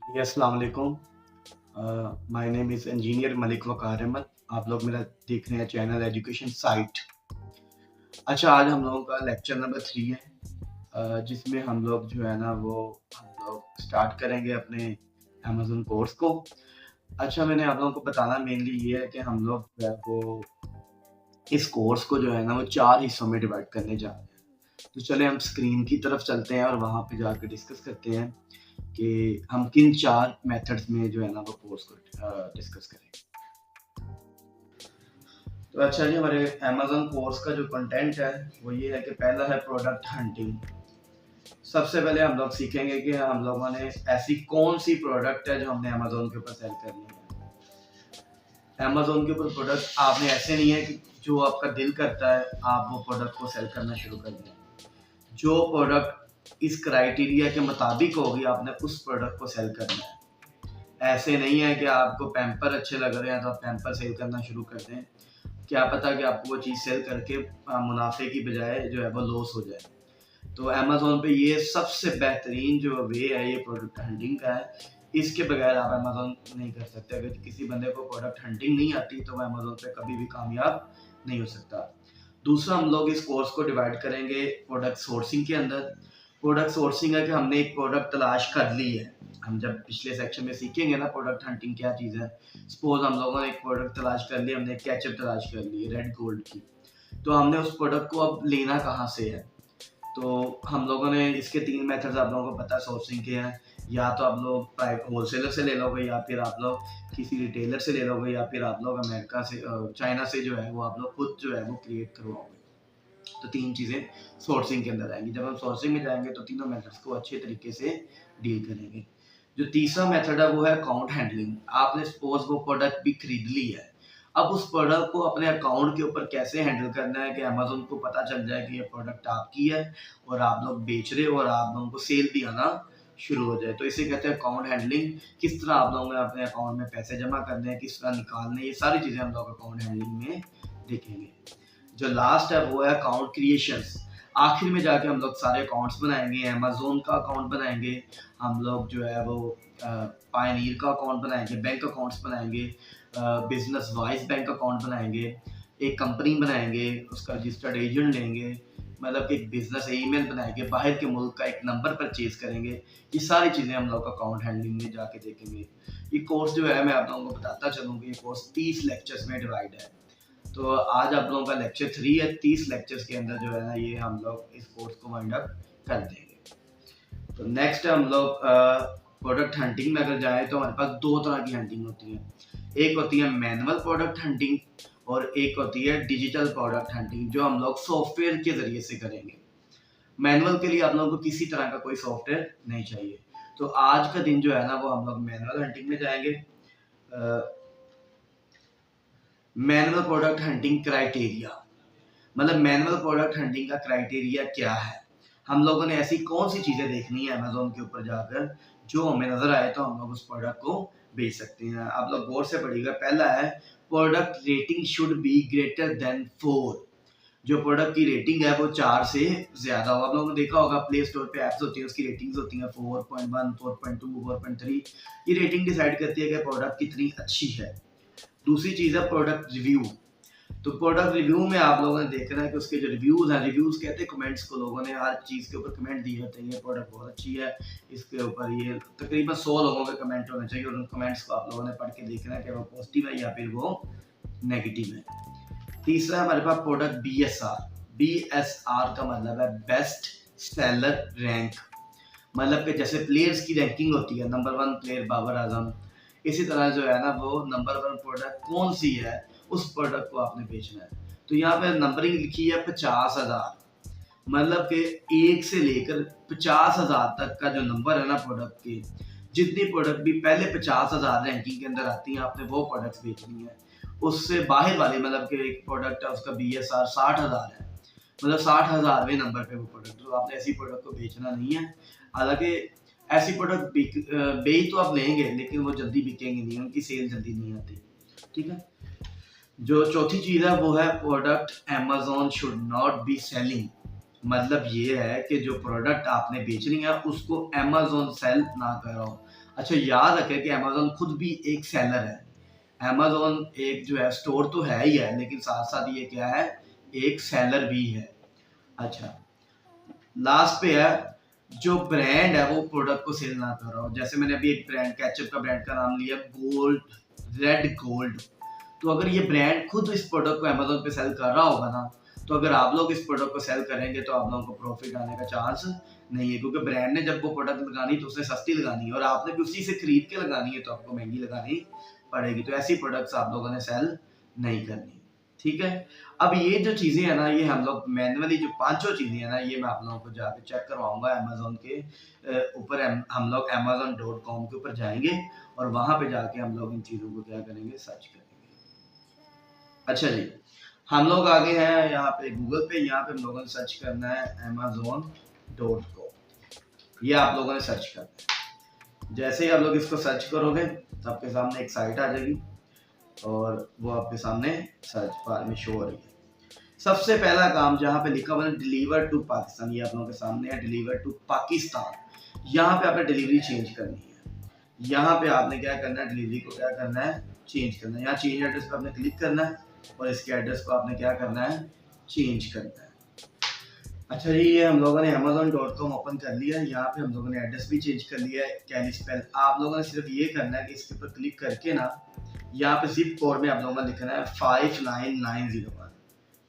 जी, अस्सलाम वालेकुम। My name is engineer Malik Waqar Ahmad. आप लोग मेरा देख रहे हैं चैनल एजुकेशन साइट। अच्छा, आज हम लोगों का लेक्चर नंबर 3 है, जिसमें हम लोग जो है ना वो हम लोग स्टार्ट करेंगे अपने अमेज़न कोर्स को। अच्छा, मैंने आप लोगों को बताना मेनली ये है कि हम लोग जो है वो इस कोर्स को जो है ना वो 4 हिस्सों में डिवाइड करने जा रहे हैं। तो चलें हम स्क्रीन की तरफ चलते हैं और वहाँ पे जाके डिस्कस करते हैं कि हम किन 4 मेथड्स में जो है ना वो कोर्स को डिस्कस करें। तो अच्छा जी, हमारे अमेज़न कोर्स का जो कंटेंट है वो ये है कि पहला है प्रोडक्ट हंटिंग। सबसे पहले हम लोग सीखेंगे कि हम लोगों ने ऐसी कौन-सी प्रोडक्ट है जो हमने अमेज़न के ऊपर सेल करनी है। अमेज़न के ऊपर प्रोडक्ट आपने ऐसे नहीं है कि जो आपका दिल करता है आप वो प्रोडक्ट को सेल करना शुरू कर दें। जो प्रोडक्ट इस क्राइटेरिया के मुताबिक होगी आपने उस प्रोडक्ट को सेल करना है। ऐसे नहीं है कि आपको पैम्पर अच्छे लग रहे हैं तो आप पैम्पर सेल करना शुरू कर दें। क्या पता कि आपको वो चीज़ सेल करके मुनाफे की बजाय जो है वो लॉस हो जाए। तो अमेज़न पे ये सबसे बेहतरीन जो वे है ये प्रोडक्ट हंटिंग का है। इसके बगैर आप अमेज़न नहीं कर सकते। अगर किसी बंदे को प्रोडक्ट हंटिंग नहीं आती तो वो अमेज़न पे कभी भी कामयाब नहीं हो सकता। दूसरा, हम लोग इस कोर्स को डिवाइड करेंगे प्रोडक्ट सोर्सिंग के अंदर। प्रोडक्ट सोर्सिंग है कि हमने एक प्रोडक्ट तलाश कर ली है। हम जब पिछले सेक्शन में सीखेंगे ना प्रोडक्ट हंटिंग क्या चीज़ है। सपोज़ हम लोगों ने एक प्रोडक्ट तलाश कर लिया, हमने केचप तलाश कर ली रेड गोल्ड की। तो हमने उस प्रोडक्ट को अब लेना कहाँ से है? तो हम लोगों ने इसके 3 मेथड्स आप लोगों को पता है सोर्सिंग के हैं। या तो आप लोग प्राइवेट होलसेलर से ले लोगे या फिर आप लोग किसी रिटेलर से ले लोगे या फिर आप लोग अमेरिका से चाइना से जो है वो आप लोग खुद जो है वो क्रिएट करवाओगे। तो 3 चीज़ें सोर्सिंग के अंदर आएँगी। जब हम सोर्सिंग में जाएँगे तो तीनों मेथड्स को अच्छे तरीके से डील करेंगे। जो तीसरा मेथड है वो है अकाउंट हैंडलिंग। आपने सपोज़ वो प्रोडक्ट भी खरीद ली है। अब उस प्रोडक्ट को अपने अकाउंट के ऊपर कैसे हैंडल करना है कि अमेज़न को पता चल जाए कि ये प्रोडक्ट आपकी है और आप लोग बेच रहे हो और आप लोगों को सेल भी आना शुरू हो जाए। तो इसे कहते हैं अकाउंट हैंडलिंग। किस तरह आप लोगों ने अपने अकाउंट में पैसे जमा करने हैं, किस तरह निकालने हैं, ये सारी चीज़ें हम लोग अकाउंट हैंडलिंग में देखेंगे। जो लास्ट है वो है अकाउंट क्रिएशंस। आखिर में जाके हम लोग सारे अकाउंट्स बनाएंगे। अमेज़न का अकाउंट बनाएंगे, हम लोग जो है वो पायनियर का अकाउंट बनाएंगे, बैंक अकाउंट्स बनाएंगे, बिजनेस वाइज बैंक अकाउंट बनाएंगे, एक कंपनी बनाएंगे, उसका रजिस्टर्ड एजेंट लेंगे, मतलब एक बिजनेस ईमेल बनाएंगे, बाहर के मुल्क का एक नंबर परचेज करेंगे। ये सारी चीज़ें हम लोग अकाउंट हैंडलिंग में जाके देखेंगे। ये कोर्स जो है मैं आप लोगों को बताता चलूँगी, ये कोर्स 30 लेक्चर्स में डिवाइड है। तो आज आप लोगों का लेक्चर 3 है। 30 लेक्चर्स के अंदर जो है ना ये हम लोग इस कोर्स को वाइंड अप कर देंगे। तो नेक्स्ट हम लोग प्रोडक्ट हंटिंग में अगर जाए तो हमारे पास 2 तरह की हंटिंग होती है। एक होती है मैनुअल प्रोडक्ट हंटिंग और एक होती है डिजिटल प्रोडक्ट हंटिंग जो हम लोग सॉफ्टवेयर के ज़रिए से करेंगे। मैनुअल के लिए आप लोगों को किसी तरह का कोई सॉफ्टवेयर नहीं चाहिए। तो आज का दिन जो है ना वो हम लोग मैनुअल हंटिंग में जाएँगे। मैनुअल प्रोडक्ट हंटिंग क्राइटेरिया, मतलब मैनुअल प्रोडक्ट हंटिंग का क्राइटेरिया क्या है? हम लोगों ने ऐसी कौन-सी चीज़ें देखनी है अमेज़न के ऊपर जाकर जो हमें नज़र आए तो हम लोग उस प्रोडक्ट को बेच सकते हैं। आप लोग गौर से पढ़िएगा। पहला है product rating should be greater than 4। जो प्रोडक्ट की रेटिंग है वो 4 से ज़्यादा हो। आप लोगों ने देखा होगा प्ले स्टोर पे ऐप्स होती हैं, उसकी रेटिंग्स होती हैं 4.1, 4.2, 4.3। ये रेटिंग डिसाइड करती है कि प्रोडक्ट कितनी अच्छी है। दूसरी चीज़ है प्रोडक्ट रिव्यू। तो प्रोडक्ट रिव्यू में आप लोगों ने देखना है कि उसके जो रिव्यूज़ हैं, रिव्यूज़ कहते हैं कमेंट्स को, लोगों ने हर चीज़ के ऊपर कमेंट दिए होते हैं, ये प्रोडक्ट बहुत अच्छी है, इसके ऊपर ये तकरीबन 100 लोगों के कमेंट होने चाहिए और उन कमेंट्स को आप लोगों ने पढ़ के देखना है कि वो पॉजिटिव है या फिर वो नेगेटिव है। तीसरा हमारे पास प्रोडक्ट बीएसआर। बीएसआर का मतलब है बेस्ट सेलर रैंक। मतलब कि जैसे प्लेयर्स की रैंकिंग होती है, नंबर 1 प्लेयर बाबर आजम, इसी तरह जो है ना वो नंबर 1 प्रोडक्ट कौन सी है उस प्रोडक्ट को आपने बेचना है। तो यहाँ पे नंबरिंग लिखी है 50,000, मतलब कि 1 से लेकर 50,000 तक का जो नंबर है ना प्रोडक्ट के, जितनी प्रोडक्ट भी पहले 50,000 रैंकिंग के अंदर आती हैं आपने वो प्रोडक्ट्स बेचनी है। उससे बाहर वाली, मतलब कि एक प्रोडक्ट है उसका बीएसआर 60,000 है, मतलब 60,000वें नंबर पे वो प्रोडक्ट, तो आपने ऐसी प्रोडक्ट को बेचना नहीं है। हालाँकि ऐसी प्रोडक्ट बेच तो आप लेंगे लेकिन वो जल्दी बिकेंगी नहीं, उनकी सेल जल्दी नहीं आती। ठीक है? जो चौथी चीज़ है वो है product Amazon should not be selling. मतलब ये है कि जो प्रोडक्ट आपने बेचनी है उसको अमेज़न सेल ना करो। अच्छा, याद रखें कि अमेज़न खुद भी एक सेलर है। अमेज़न एक जो है स्टोर तो है ही है, लेकिन साथ-साथ ये क्या है, एक सेलर भी है। अच्छा, लास्ट पे है जो ब्रांड है वो प्रोडक्ट को सेल ना कर रहा हो। जैसे मैंने अभी एक ब्रांड केचप का ब्रांड का नाम लिया गोल्ड, रेड गोल्ड। तो अगर ये ब्रांड खुद इस प्रोडक्ट को अमेज़न पे सेल कर रहा होगा ना, तो अगर आप लोग इस प्रोडक्ट को सेल करेंगे तो आप लोगों को प्रॉफिट आने का चांस नहीं है, क्योंकि ब्रांड ने जब वो प्रोडक्ट लगानी तो उसने सस्ती लगानी है और आपने भी उसी से खरीद के लगानी है, तो आपको महंगी लगानी पड़ेगी। तो ऐसी प्रोडक्ट्स आप लोगों ने सेल नहीं करनी, ठीक है। अब ये जो चीज़ें हैं ना, ये हम लोग मैनुअली जो पांचों चीज़ें हैं ना, ये मैं आप लोगों को जाके चेक करवाऊंगा अमेज़न के ऊपर। हम लोग amazon.com के ऊपर जाएंगे और वहां पे जाके हम लोग इन चीज़ों को क्या करेंगे, सर्च करेंगे। अच्छा जी, हम लोग आगे हैं यहाँ पे गूगल पे। यहाँ पे हम लोगों ने सर्च करना है amazon.com। ये आप लोगों ने सर्च करना है। जैसे ही आप लोग इसको सर्च करोगे तो आपके सामने एक साइट आ जाएगी और वो आपके सामने सर्च बार में शो हो रही है। सबसे पहला काम जहाँ पे लिखा हुआ है डिलीवर टू पाकिस्तान, ये आप लोगों के सामने है, डिलीवर टू पाकिस्तान। यहाँ पे आपने डिलीवरी चेंज करनी है। यहाँ पे आपने क्या करना है, डिलीवरी को क्या करना है, चेंज करना है। यहाँ चेंज एड्रेस पे आपने क्लिक करना है और इसके एड्रेस को आपने क्या करना है, चेंज करना है। अच्छा जी, ये हम लोगों ने amazon.com ओपन कर लिया है। यहाँ पे हम लोगों ने एड्रेस भी चेंज कर लिया है, कैलिस्पेल। आप लोगों ने सिर्फ ये करना है कि इसके ऊपर क्लिक करके ना, यहाँ पे जिप कोड में आप लोगों ने लिखना है 59901।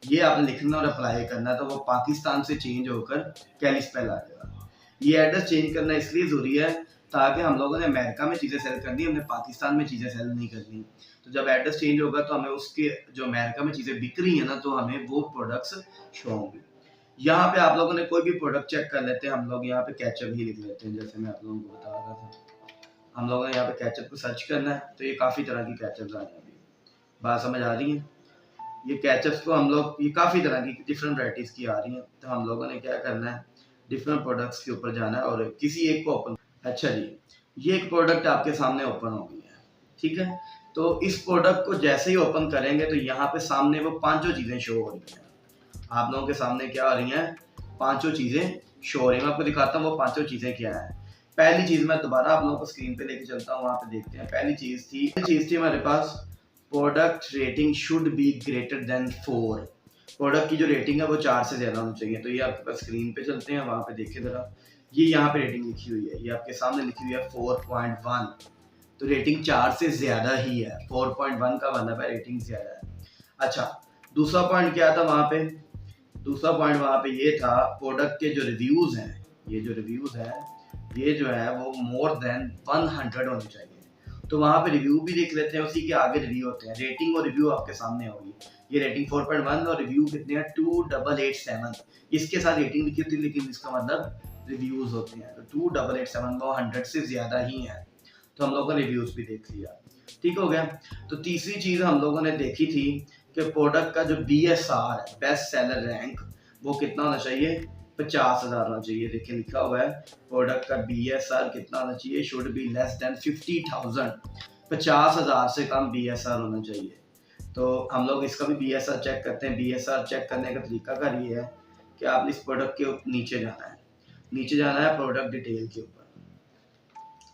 ये आपने लिखना और अप्लाई करना है, तो वो पाकिस्तान से चेंज होकर कैलिस्पेल आ जाएगा। ये एड्रेस चेंज करना इसलिए ज़रूरी है ताकि हम लोगों ने अमेरिका में चीज़ें सेल करनी है, हमने पाकिस्तान में चीज़ें सेल नहीं करनी। तो जब एड्रेस चेंज होगा तो हमें उसके जो अमेरिका में चीज़ें बिक रही हैं ना, तो हमें वो प्रोडक्ट्स शो होंगे। यहाँ पे आप लोगों ने कोई भी प्रोडक्ट चेक कर लेते हैं। हम लोग यहाँ पे केचप ही लिख लेते हैं, जैसे मैं आप लोगों को बता रहा था। हम लोगों ने यहाँ पे केचप को सर्च करना है, तो ये काफ़ी तरह की केचप आ रही है। बात समझ आ रही है? ये केचप्स को हम लोग, ये काफ़ी तरह की डिफरेंट वैराइटीज़ की आ रही हैं। तो हम लोगों ने क्या करना है, डिफरेंट प्रोडक्ट्स के ऊपर जाना है और किसी एक को ओपन। अच्छा जी, ये एक प्रोडक्ट आपके सामने ओपन हो गई है, ठीक है। तो इस प्रोडक्ट को जैसे ही ओपन करेंगे तो यहाँ पे सामने वो पांचों चीज़ें शो हो रही हैं। आप लोगों के सामने क्या आ रही हैं, पांचों चीज़ें शो हो रही हैं। मैं आपको दिखाता हूँ वो पांचों चीज़ें क्या हैं। पहली चीज़ मैं दोबारा आप लोगों को स्क्रीन पे लेके चलता हूँ, वहाँ पे देखते हैं। पहली चीज़ थी हमारे पास, product rating should be greater than 4। Product की जो रेटिंग है वो 4 से ज़्यादा होनी चाहिए। तो ये आपके पास स्क्रीन पे चलते हैं, वहाँ पे देखिए ज़रा, ये यहाँ पे रेटिंग लिखी हुई है, ये आपके सामने लिखी हुई है 4.1। तो रेटिंग 4 से ज़्यादा ही है। 4.1 का मतलब है रेटिंग ज़्यादा है। अच्छा, दूसरा पॉइंट क्या था वहाँ पे, दूसरा पॉइंट वहाँ पे ये था, प्रोडक्ट के जो रिव्यूज़ हैं, ये जो रिव्यूज़ हैं, ये जो है वो मोर देन 100 होने चाहिए। तो वहाँ पे रिव्यू भी देख लेते हैं, उसी के आगे रिव्यू होते हैं। रेटिंग और रिव्यू आपके सामने होगी। ये रेटिंग 4.1 और रिव्यू कितने हैं, 2887। इसके साथ रेटिंग लिखी होती है, लेकिन इसका मतलब रिव्यूज़ होते हैं। तो 2887 वो 100 से ज़्यादा ही है। तो हम लोगों ने रिव्यूज़ भी देख लिया, ठीक हो गया। तो तीसरी चीज़ हम लोगों ने देखी थी कि प्रोडक्ट का जो BSR है, बेस्ट सेलर रैंक, वो कितना होना चाहिए, 50,000 होना चाहिए। देखिए लिखा हुआ है प्रोडक्ट का BSR कितना होना चाहिए, शुड बी लेस देन 50,000। 50,000 से कम BSR होना चाहिए। तो हम लोग इसका भी BSR चेक करते हैं। BSR चेक करने का तरीका कार ये है कि आपने इस प्रोडक्ट के नीचे जाना है, नीचे जाना है प्रोडक्ट डिटेल के ऊपर।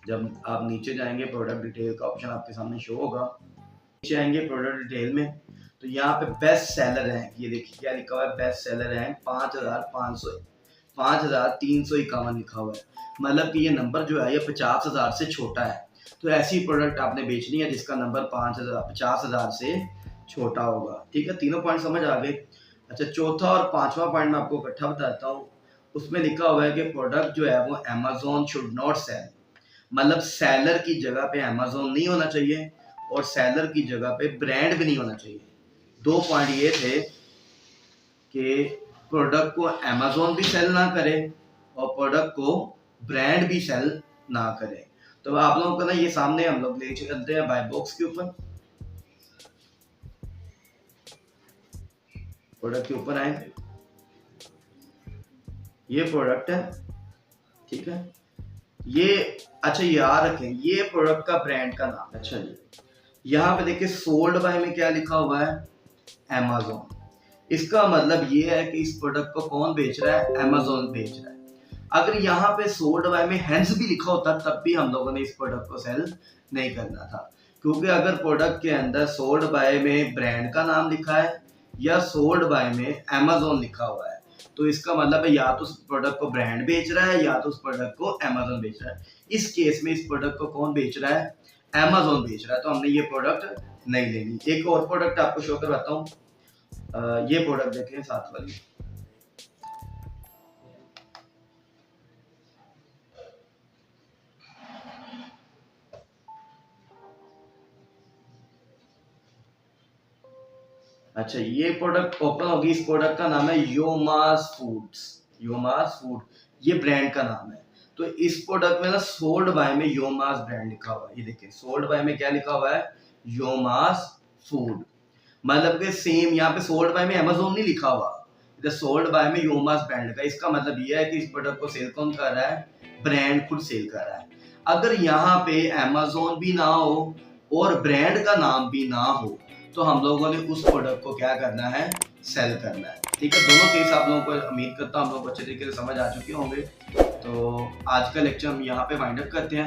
जब आप नीचे जाएंगे, प्रोडक्ट डिटेल का ऑप्शन आपके सामने शो होगा। नीचे आएंगे प्रोडक्ट डिटेल में, तो यहाँ पे बेस्ट सेलर रैंक, ये देखिए क्या लिखा हुआ है, बेस्ट सेलर रैंक 5,351 लिखा हुआ है। मतलब कि ये नंबर जो है ये 50,000 से छोटा है। तो ऐसी प्रोडक्ट आपने बेचनी है जिसका नंबर 50,000 से छोटा होगा, ठीक है। तीनों पॉइंट समझ आ गए। अच्छा, चौथा और पांचवा पॉइंट मैं आपको इकट्ठा बताता हूँ। उसमें लिखा हुआ है कि प्रोडक्ट जो है वो अमेज़न शुड नॉट सेल, मतलब सेलर की जगह पे अमेज़न नहीं होना चाहिए और सेलर की जगह पे ब्रांड भी नहीं होना चाहिए। दो पॉइंट ये थे कि प्रोडक्ट को अमेज़न भी सेल ना करे और प्रोडक्ट को ब्रांड भी सेल ना करे। तो आप लोगों को ना ये सामने हम लोग ले चलते हैं बाय बॉक्स के ऊपर। प्रोडक्ट के ऊपर आए, ये प्रोडक्ट है, ठीक है। ये अच्छा याद रखें, ये प्रोडक्ट का ब्रांड का नाम। अच्छा जी, यहाँ पे देखिए सोल्ड बाय में क्या लिखा हुआ है, अमेज़न। इसका मतलब ये है कि इस प्रोडक्ट को कौन बेच रहा है, अमेज़न बेच रहा है। अगर यहाँ पे सोल्ड बाय में हेंस भी लिखा होता तब भी हम लोगों ने इस प्रोडक्ट को सेल नहीं करना था, क्योंकि अगर प्रोडक्ट के अंदर सोल्ड बाय में ब्रांड का नाम लिखा है या सोल्ड बाय में अमेज़न लिखा हुआ है तो इसका मतलब है या तो उस प्रोडक्ट को ब्रांड बेच रहा है या तो उस प्रोडक्ट को अमेज़न बेच रहा है। इस केस में इस प्रोडक्ट को कौन बेच रहा है? अमेज़न बेच रहा है, तो हमने ये प्रोडक्ट नहीं लेनी। एक और प्रोडक्ट आपको शो करवाता हूँ, ये प्रोडक्ट देखें साथ वाली। अच्छा, ये प्रोडक्ट ओपन होगी। इस प्रोडक्ट का नाम है योमास फूड्स। योमास फूड ये ब्रांड का नाम है। तो इस प्रोडक्ट में ना सोल्ड बाय में योमास ब्रांड लिखा हुआ है। ये देखिए सोल्ड बाय में क्या लिखा हुआ है? योमास फूड। मतलब कि सेम यहाँ पे सोल्ड बाय में अमेज़न नहीं लिखा हुआ, इधर सोल्ड बाय में योमास ब्रांड का। इसका मतलब ये है कि इस प्रोडक्ट को सेल कौन कर रहा है? ब्रांड खुद सेल कर रहा है। अगर यहाँ पे अमेज़न भी ना हो और ब्रांड का नाम भी ना हो तो हम लोगों ने उस प्रोडक्ट को क्या करना है? सेल करना है। ठीक है, दोनों केस आप लोगों को उम्मीद करता हूँ हम लोग अच्छे तरीके से समझ आ चुके होंगे। तो आज का लेक्चर हम यहाँ पे वाइंड अप करते हैं।